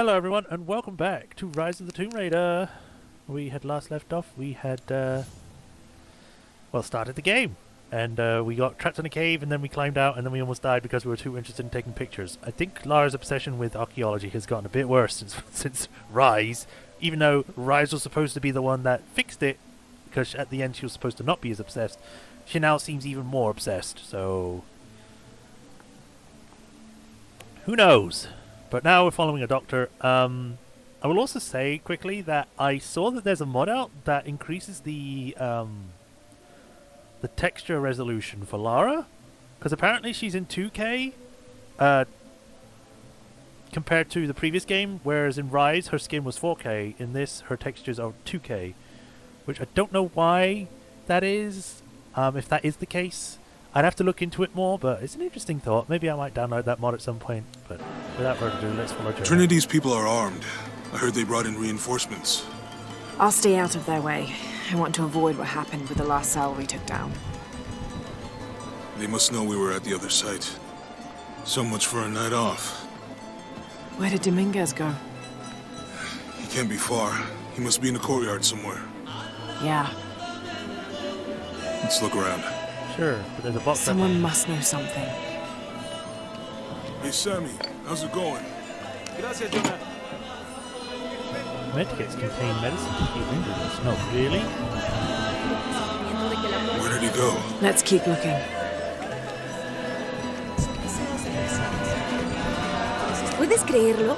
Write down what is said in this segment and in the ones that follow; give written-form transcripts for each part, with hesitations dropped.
Hello everyone and welcome back to Rise of the Tomb Raider. We had last left off, we had, started the game. And we got trapped in a cave and then we climbed out and then we almost died because we were too interested in taking pictures. I think Lara's obsession with archaeology has gotten a bit worse since Rise. Even though Rise was supposed to be the one that fixed it, because at the end she was supposed to not be as obsessed. She now seems even more obsessed, so... who knows? But now we're following a doctor. I will also say quickly that I saw that there's a mod out that increases the texture resolution for Lara, because apparently she's in 2K compared to the previous game, whereas in Rise her skin was 4K. In this, her textures are 2K, which I don't know why that is. If that is the case, I'd have to look into it more, but it's an interesting thought. Maybe I might download that mod at some point, but without further ado, let's follow Jonah. Trinity's people are armed. I heard they brought in reinforcements. I'll stay out of their way. I want to avoid what happened with the last cell we took down. They must know we were at the other site. So much for a night off. Where did Dominguez go? He can't be far. He must be in the courtyard somewhere. Yeah. Let's look around. Sure, but there's a box. Someone must know something. Hey, Sammy. How's it going? Gracias, Jonah. Medkits contain medicine to keep injuries. No, really? Where did he go? Let's keep looking. ¿Puedes creerlo?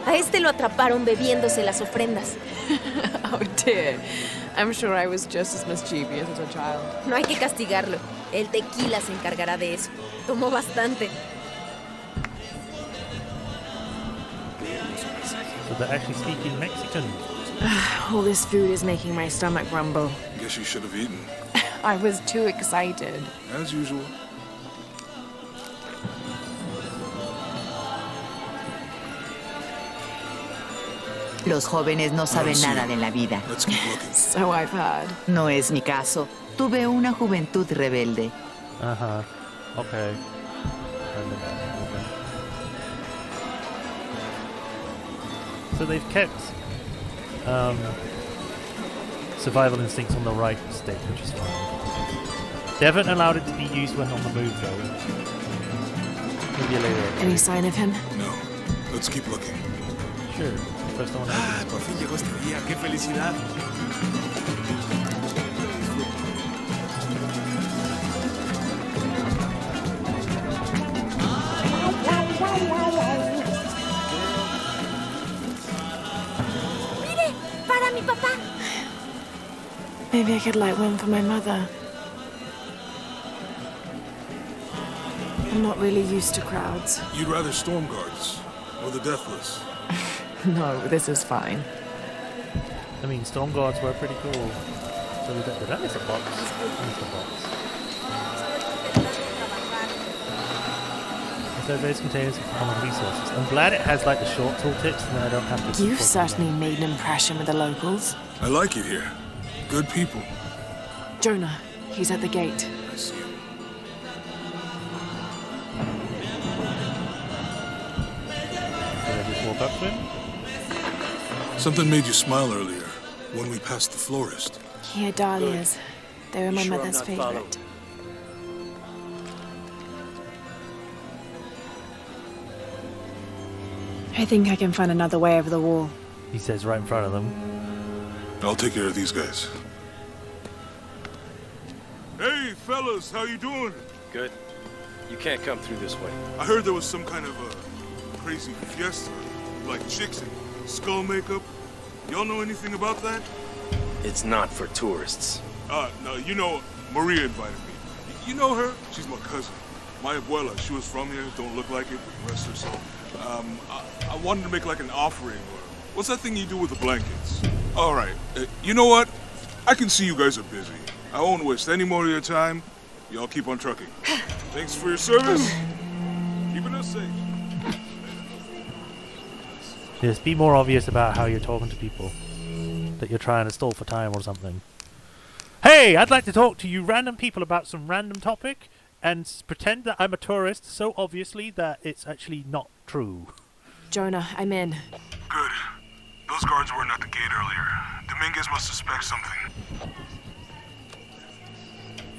A este lo atraparon bebiéndose las ofrendas. Oh dear. I'm sure I was just as mischievous as a child. No hay que castigarlo. El tequila se encargará de eso. Tomó bastante. So they're actually speaking Mexican. All this food is making my stomach rumble. Guess you should have eaten. I was too excited. As usual. Los jóvenes no saben nada de la vida. Let's keep looking. So I've heard. No es mi caso. Tuve una juventud rebelde. Uh-huh. Okay. So they've kept survival instincts on the right stick, which is fine. They haven't allowed it to be used when on the move, though. Maybe later. Any sign of him? No. Let's keep looking. Sure. First I want to open this Por box. fin llegó este día, qué felicidad. ¡Mire! ¡Para mi papá! Maybe I could light one for my mother. I'm not really used to crowds. You'd rather storm guards or the deathless? No, this is fine. I mean, storm guards were pretty cool. So we got that is a box. That's a box. So those containers of common resources. I'm glad it has like the short tooltips, and then I don't have to. You've certainly made an impression with the locals. I like it here. Good people. Jonah, he's at the gate. I see him. Should I just walk up to him? Something made you smile earlier when we passed the florist. Here, dahlias. They were my Sure I'm mother's not favorite. followed. I think I can find another way over the wall. He says right in front of them. I'll take care of these guys. Hey, fellas, how you doing? Good. You can't come through this way. I heard there was some kind of a crazy fiesta, like chicks in skull makeup. Y'all know anything about that? It's not for tourists. No, you know, Maria invited me. You know her? She's my cousin. My abuela, she was from here, don't look like it, but rest her soul. I wanted to make like an offering, or what's that thing you do with the blankets? All right, you know what? I can see you guys are busy. I won't waste any more of your time. Y'all keep on trucking. Thanks for your service. Keeping us safe. Just be more obvious about how you're talking to people. That you're trying to stall for time or something. Hey, I'd like to talk to you random people about some random topic and pretend that I'm a tourist so obviously that it's actually not true. Jonah, I'm in. Good. Those guards weren't at the gate earlier. Dominguez must suspect something.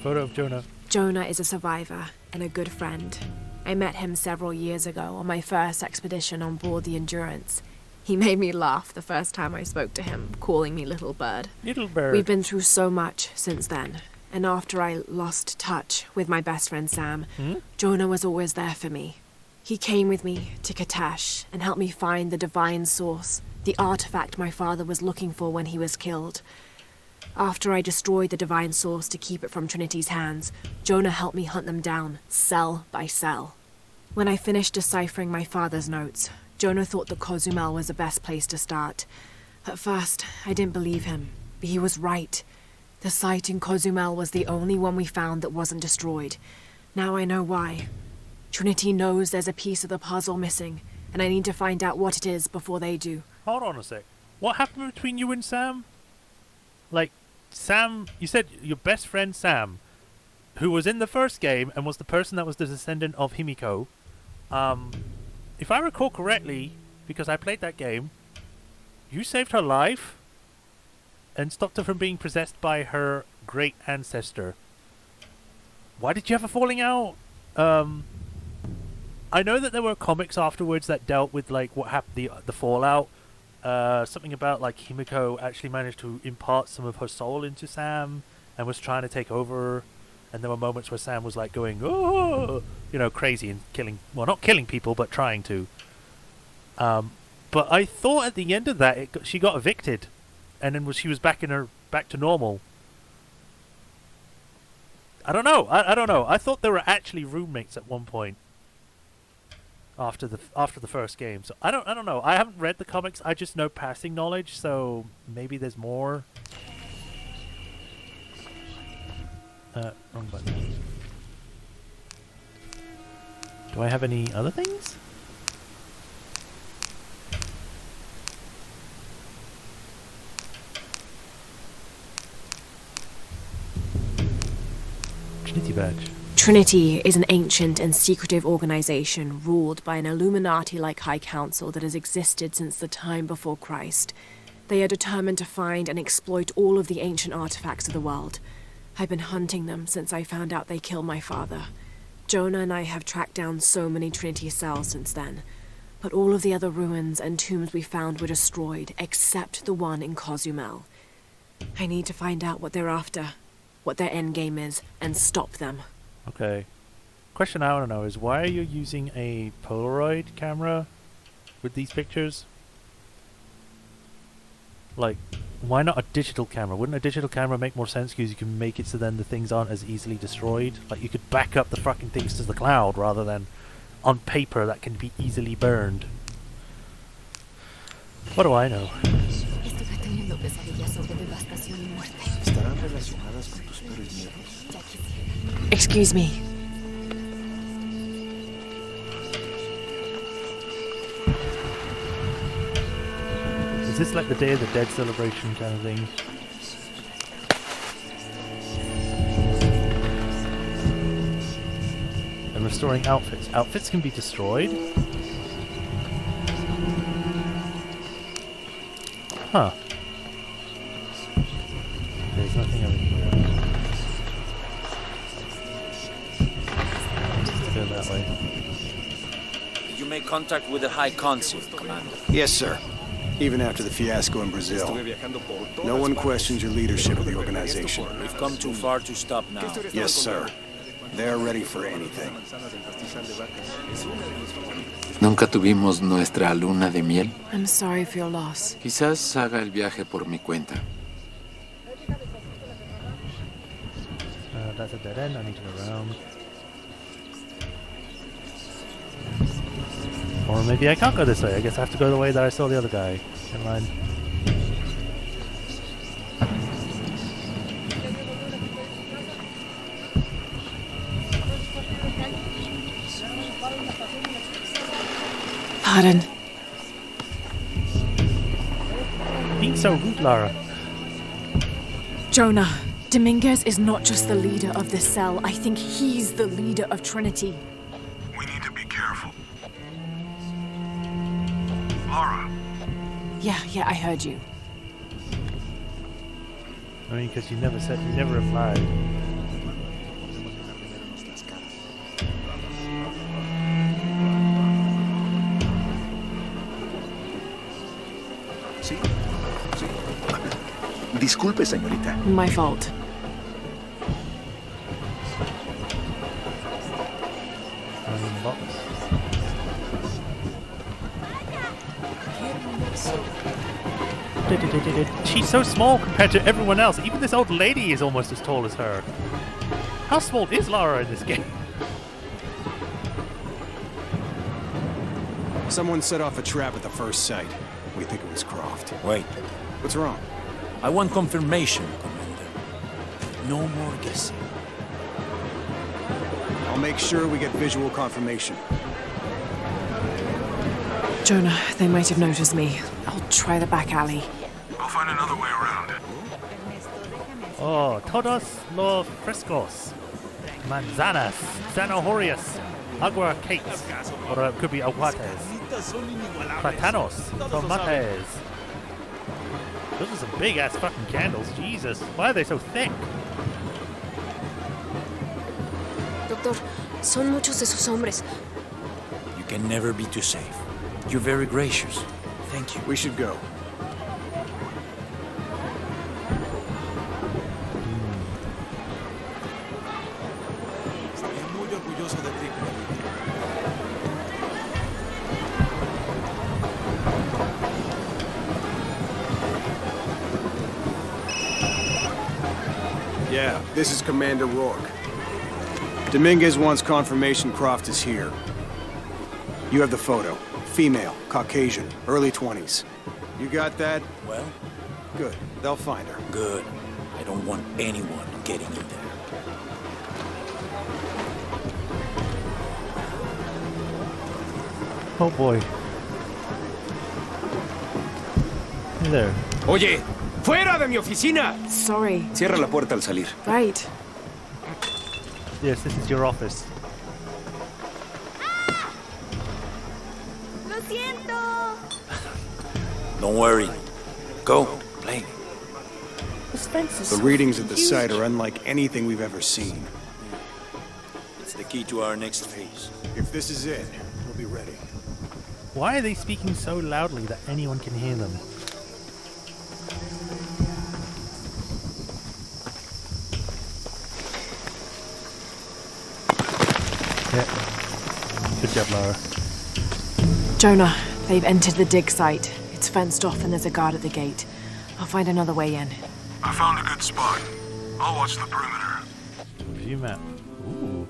Photo of Jonah. Jonah is a survivor and a good friend. I met him several years ago on my first expedition on board the Endurance. He made me laugh the first time I spoke to him, calling me Little Bird. Little Bird. We've been through so much since then. And after I lost touch with my best friend Sam, Jonah was always there for me. He came with me to Katash and helped me find the divine source, the artifact my father was looking for when he was killed. After I destroyed the divine source to keep it from Trinity's hands, Jonah helped me hunt them down, cell by cell. When I finished deciphering my father's notes, Jonah thought that Cozumel was the best place to start. At first, I didn't believe him, but he was right. The site in Cozumel was the only one we found that wasn't destroyed. Now I know why. Trinity knows there's a piece of the puzzle missing, and I need to find out what it is before they do. Hold on a sec. What happened between you and Sam? Like, Sam, you said your best friend Sam, who was in the first game and was the person that was the descendant of Himiko. If I recall correctly, because I played that game, you saved her life and stopped her from being possessed by her great ancestor. Why did you have a falling out? I know that there were comics afterwards that dealt with like what happened, the fallout. Something about like Himiko actually managed to impart some of her soul into Sam and was trying to take over, and there were moments where Sam was like going, oh, you know, crazy and killing, well, not killing people, but trying to. But I thought at the end of that, she got evicted, and then she was back to normal. I don't know. I don't know. I thought they were actually roommates at one point. After the first game, so I don't know. I haven't read the comics. I just know passing knowledge, so maybe there's more. Wrong button. Do I have any other things? Trinity badge. Trinity is an ancient and secretive organization ruled by an Illuminati-like High Council that has existed since the time before Christ. They are determined to find and exploit all of the ancient artifacts of the world. I've been hunting them since I found out they killed my father. Jonah and I have tracked down so many Trinity cells since then, but all of the other ruins and tombs we found were destroyed, except the one in Cozumel. I need to find out what they're after, what their endgame is, and stop them. Okay. Question I want to know is, why are you using a Polaroid camera with these pictures? Like, why not a digital camera? Wouldn't a digital camera make more sense because you can make it so then the things aren't as easily destroyed? Like, you could back up the fucking things to the cloud rather than on paper that can be easily burned. What do I know? Excuse me. Is this like the Day of the Dead celebration kind of thing? And restoring outfits. Outfits can be destroyed? Huh. There's nothing over here. Let's go that way. Did you make contact with the High Consul, Commander? Yes, sir. Even after the fiasco in Brazil. No one questions your leadership of the organization. We've come too far to stop now. Yes, sir. They're ready for anything. Nunca tuvimos nuestra luna de miel. I'm sorry for your loss. Quizás haga el viaje por mi cuenta. That's a dead end. I need to go around. Or maybe I can't go this way. I guess I have to go the way that I saw the other guy. Never mind. Pardon. Being so rude, Lara. Jonah, Dominguez is not just the leader of this cell. I think he's the leader of Trinity. We need to be careful. Yeah, I heard you. I mean, because you never replied. Sí. Disculpe, señorita. My fault. Box. She's so small compared to everyone else. Even this old lady is almost as tall as her. How small is Lara in this game? Someone set off a trap at the first sight. We think it was Croft. Wait. What's wrong? I want confirmation, Commander. No more guessing. I'll make sure we get visual confirmation. Jonah, they might have noticed me. I'll try the back alley. I'll find another way around. Oh, todos los frescos. Manzanas, zanahorias, aguacates, or it could be aguates. Platanos, tomates. Those are some big ass fucking candles. Jesus, why are they so thick? Doctor, son muchos esos hombres. You can never be too safe. You're very gracious. Thank you. We should go. Yeah, this is Commander Rourke. Dominguez wants confirmation Croft is here. You have the photo. Female, Caucasian, early 20s. You got that? Well? Good. They'll find her. Good. I don't want anyone getting in there. Oh boy. Hey there. Oye, fuera de mi oficina. Sorry. Cierra la puerta al salir. Right. Yes, this is your office. ¡Lo siento! Don't worry. Go, play. This fence is The so readings at the huge. site are unlike anything we've ever seen. It's the key to our next phase. If this is it, we'll be ready. Why are they speaking so loudly that anyone can hear them? Yeah. Good job, Lara. Jonah, they've entered the dig site. It's fenced off and there's a guard at the gate. I'll find another way in. I found a good spot. I'll watch the perimeter. View map. Ooh.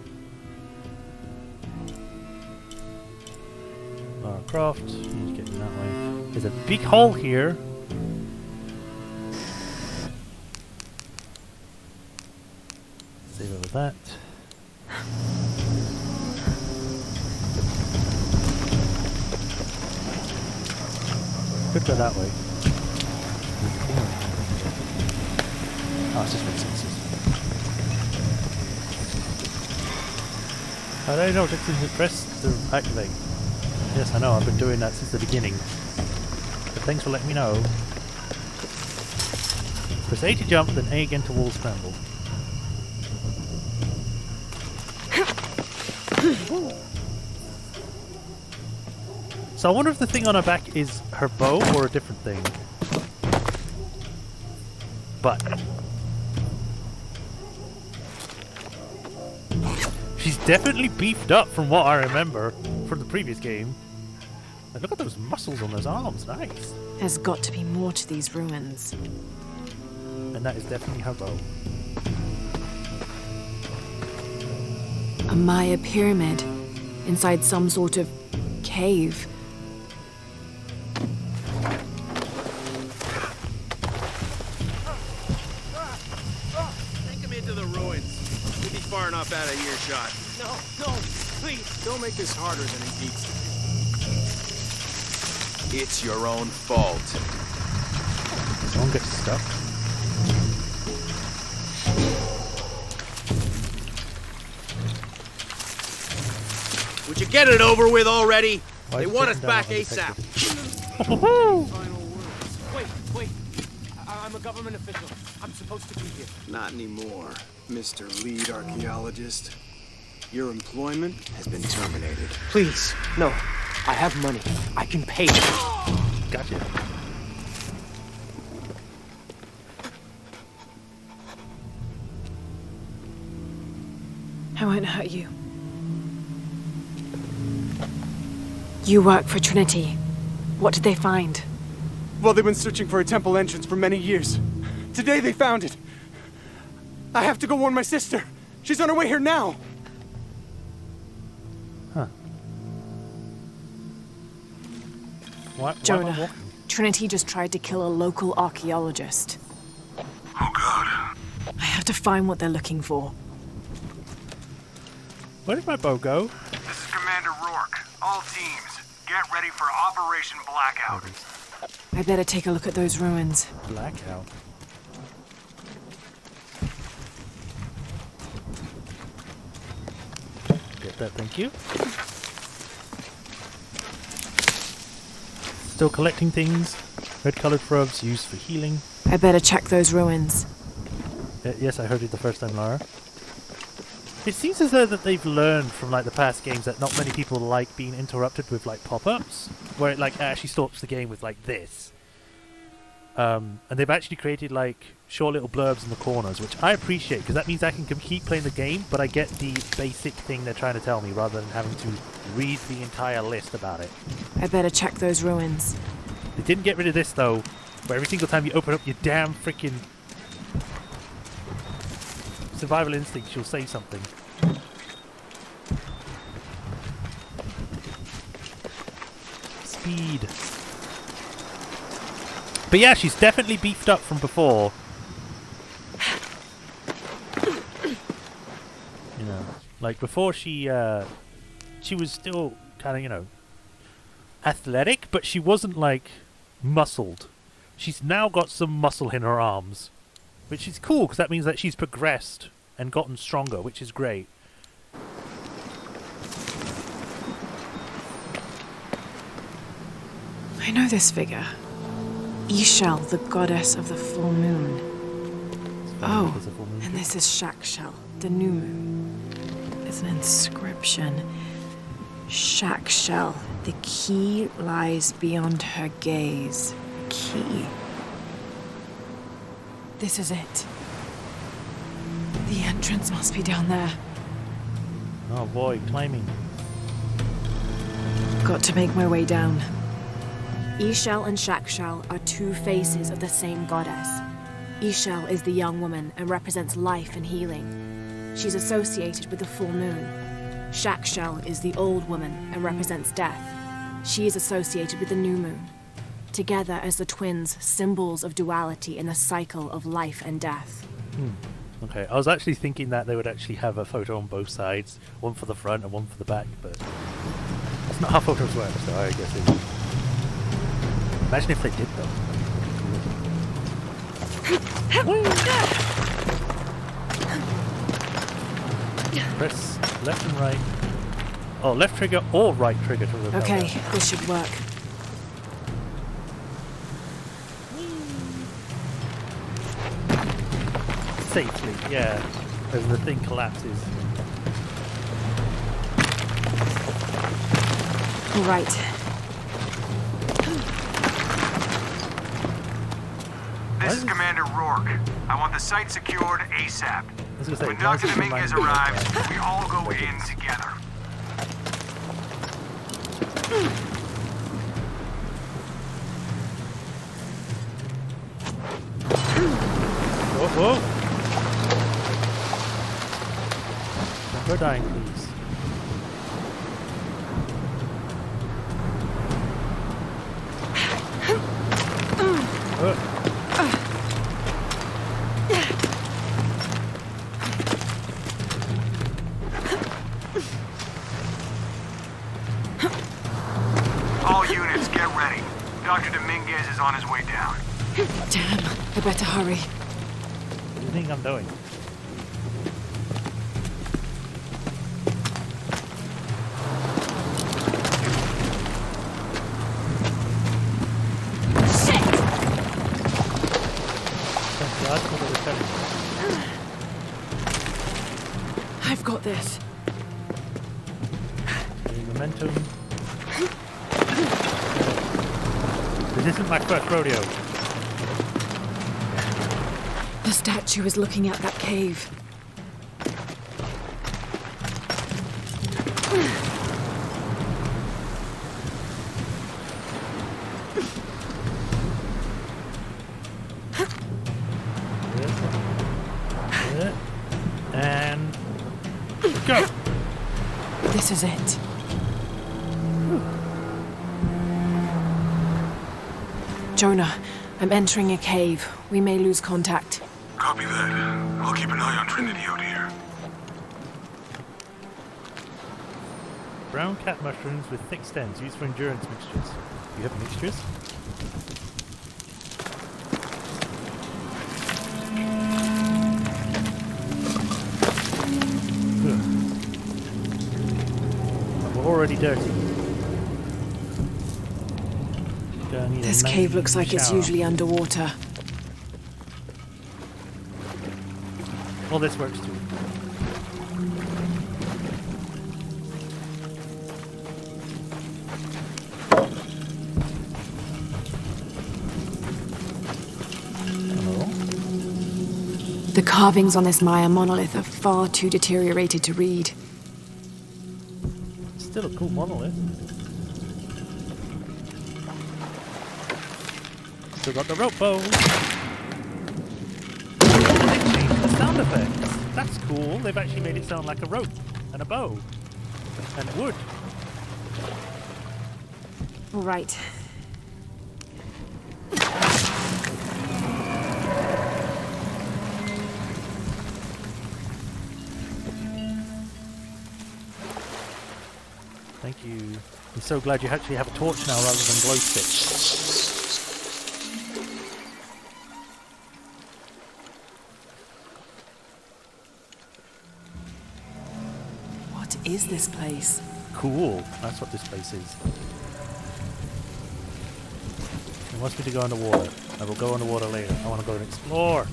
Lara Croft. He's getting that way. There's a big hole here. Save over that. Could go that way. Oh, it's just resources. I don't know, just press to activate. Yes, I know, I've been doing that since the beginning. But thanks for letting me know. Press A to jump, then A again to wall scramble. So I wonder if the thing on her back is her bow or a different thing. But she's definitely beefed up from what I remember from the previous game. And look at those muscles on those arms, nice. There's got to be more to these ruins. And that is definitely her bow. A Maya pyramid inside some sort of cave. Take him into the ruins. We'll be far enough out of earshot. No, please. Don't make this harder than it needs to be. It's your own fault. Someone gets stuck. Would you get it over with already? Why They is it want us taken down back undetected? ASAP. Woohoo! I'm a government official. I'm supposed to be here. Not anymore, Mr. Lead Archaeologist. Your employment has been terminated. Please, no. I have money. I can pay you. Gotcha. I won't hurt you. You work for Trinity. What did they find? Well, they've been searching for a temple entrance for many years. Today they found it. I have to go warn my sister. She's on her way here now. Huh. Jonah, Trinity just tried to kill a local archaeologist. Oh, God. I have to find what they're looking for. Where did my bow go? This is Commander Rourke. All teams, get ready for Operation Blackout. I better take a look at those ruins. Blackout. Get that, thank you. Still collecting things. Red-colored shrubs used for healing. I better check those ruins. Yes, I heard it the first time, Lara. It seems as though that they've learned from like the past games that not many people like being interrupted with like pop-ups, where it like actually stops the game with like this. And they've actually created like short little blurbs in the corners, which I appreciate because that means I can keep playing the game, but I get the basic thing they're trying to tell me rather than having to read the entire list about it. I better check those ruins. They didn't get rid of this though, where every single time you open up your damn freaking survival instinct, you'll say something. Speed. But yeah, she's definitely beefed up from before. You know, like before she was still kind of, you know, athletic, but she wasn't like muscled. She's now got some muscle in her arms, which is cool because that means that she's progressed and gotten stronger, which is great. I know this figure. Ishel, the goddess of the full moon. Oh, and this is Shakshel, the new moon. There's an inscription. Shakshel, the key lies beyond her gaze. Key. This is it. The entrance must be down there. Oh boy, climbing. Got to make my way down. Ishel and Shakshel are two faces of the same goddess. Ishel is the young woman and represents life and healing. She's associated with the full moon. Shakshel is the old woman and represents death. She is associated with the new moon. Together as the twins, symbols of duality in the cycle of life and death. Okay, I was actually thinking that they would actually have a photo on both sides, one for the front and one for the back, but that's not how photos work, so I guess it is. Imagine if they did though. Press left and right. Oh, left trigger or right trigger to repel. Okay, that. this should work. Safely, yeah, as the thing collapses. All right. This is Commander Rourke. I want the site secured ASAP. When why is Dr. it Dominguez reminding me of arrives, we all go in together. Whoa, whoa! Don't go dying, please. All units, get ready. Dr. Dominguez is on his way down. Damn, I better hurry. What do you think I'm doing? telling you. I've got this. Okay, momentum. This isn't my first rodeo. The statue is looking at that cave. And go. This is it. Jonah, I'm entering a cave. We may lose contact. Copy that. I'll keep an eye on Trinity out here. Brown cat mushrooms with thick stems used for endurance mixtures. Do you have mixtures? Ugh. We're already dirty. This cave looks like it's usually underwater. Well, this works too. Hello? The carvings on this Maya monolith are far too deteriorated to read. Still a cool monolith. Still got the rope bow. They've changed the sound effects. That's cool. They've actually made it sound like a rope and a bow and wood. All right. Thank you. I'm so glad you actually have a torch now rather than glow sticks. What is this place? Cool. That's what this place is. It wants me to go underwater. I will go underwater later. I want to go and explore.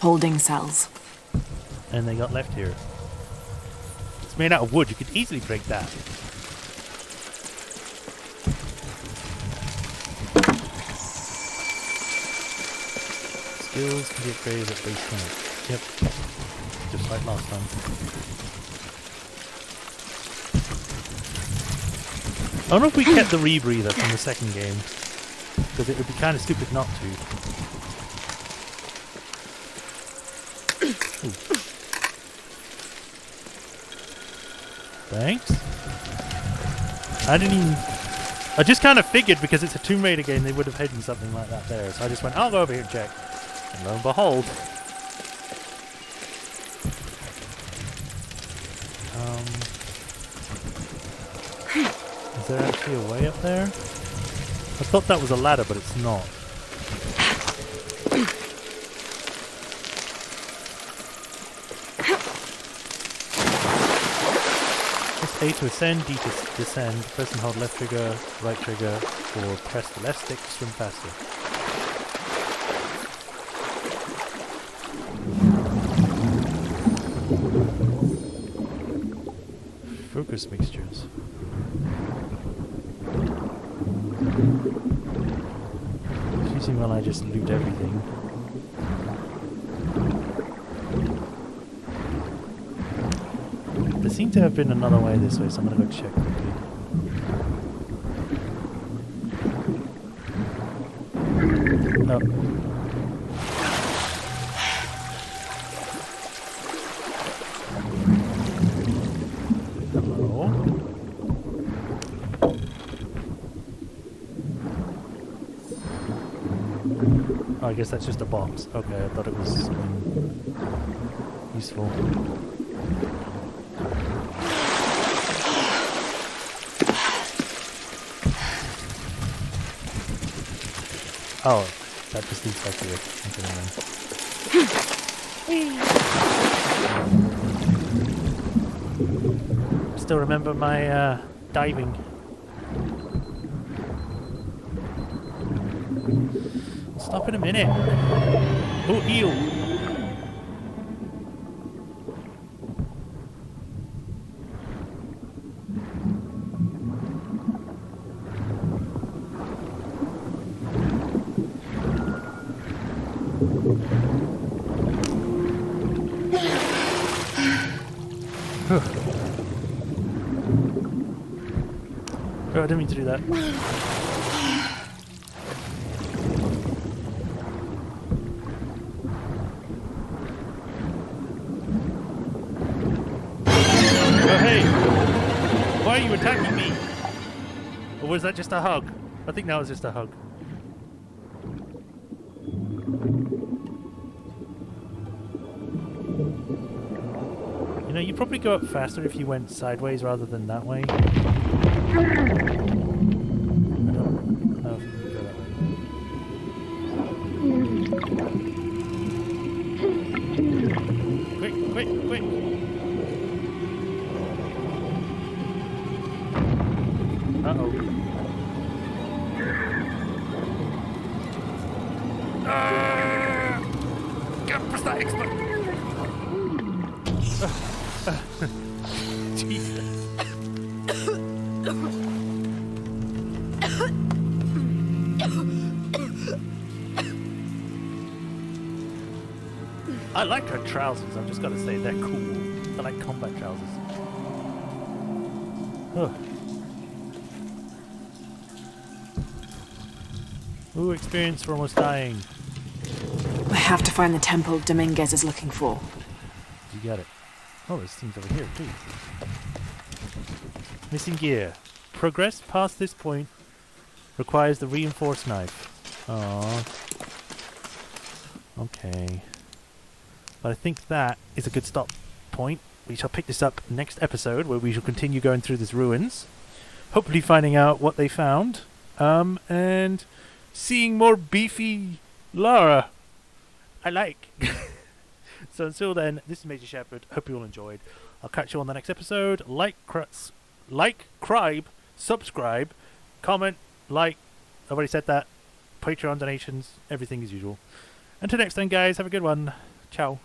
Holding cells. And they got left here. It's made out of wood. You could easily break that. Skills can be upgraded at base camp. Yep. Just like last time. I don't know if we kept the rebreather from the second game, because it would be kind of stupid not to. Ooh. Thanks. I just kind of figured because it's a Tomb Raider game they would have hidden something like that there, so I just went, I'll go over here and check. And lo and behold. Is there actually a way up there? I thought that was a ladder, but it's not. Press A to ascend, D to descend. Press and hold left trigger, right trigger, or press the left stick to swim faster. Focus mixtures. Using while I just loot everything. There seemed to have been another way this way, so I'm gonna go check quickly. Oh. Hello? Oh, I guess that's just a box. Okay, I thought it was something useful. Oh, that just leads back to it. Okay, still remember my diving. stop in a minute. Oh, heal. Oh, I didn't mean to do that. Oh, hey! Why are you attacking me? Or was that just a hug? I think that was just a hug. You know, you'd probably go up faster if you went sideways rather than that way. I don't know if you can go that way. Quick, quick, quick! Uh-oh. Can't press that X button! Jesus. I like her trousers, I've just got to say, they're cool. I like combat trousers. Huh. Ooh, experience for almost dying. I have to find the temple Dominguez is looking for. You got it. Oh, there's things over here too. Missing gear. Progress past this point requires the reinforced knife. Aww. Okay. But I think that is a good stop point. We shall pick this up next episode, where we shall continue going through these ruins, hopefully finding out what they found, and seeing more beefy Lara. I like. So until then, this is Majorshepard. Hope you all enjoyed. I'll catch you on the next episode. Like, subscribe, comment, like. I've already said that. Patreon donations, everything as usual. Until next time, guys. Have a good one. Ciao.